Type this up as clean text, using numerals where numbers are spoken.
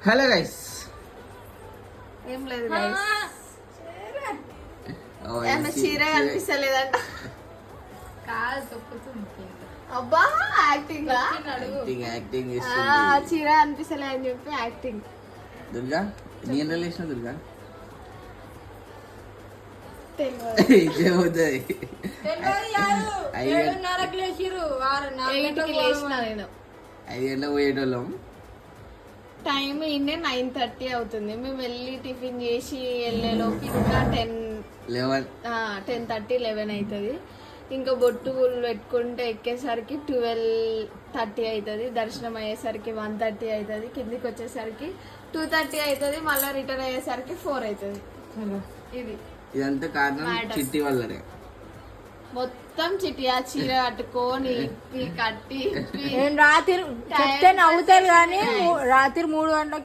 Hello guys, ఏం లేదు guys. చీర కనిపిస్తలేదంట. అబ్బా యాక్టింగ్ చీర కనిపిస్తలే అని చెప్పి యాక్టింగ్. దుర్గా నేను రిలేషన్ దుర్గా నేను 5 గంటలకు పోయేటోళ్ళం. టైం ఇన్నే 9:30 అవుతుంది. మేము వెళ్ళి టిఫిన్ చేసి వెళ్ళేలోకి ఇంకా 10:30 11 అవుతుంది. ఇంకా బొట్టు పెట్టుకుంటే ఎక్కేసరికి 12:30 అవుతుంది. దర్శనం అయ్యేసరికి 1:30 అవుతుంది. కిందికి వచ్చేసరికి 2:30 అవుతుంది. మళ్ళీ రిటర్న్ అయ్యేసరికి 4 అవుతుంది. ఇదంతా కారణం చిట్టి వల్లనే. మొత్తం చిట్టి ఆ చీర కట్టుకొని ఇప్పి కట్టి రాత్రి చెప్తే నవ్వుతారు కానీ రాత్రి 3 గంటలకు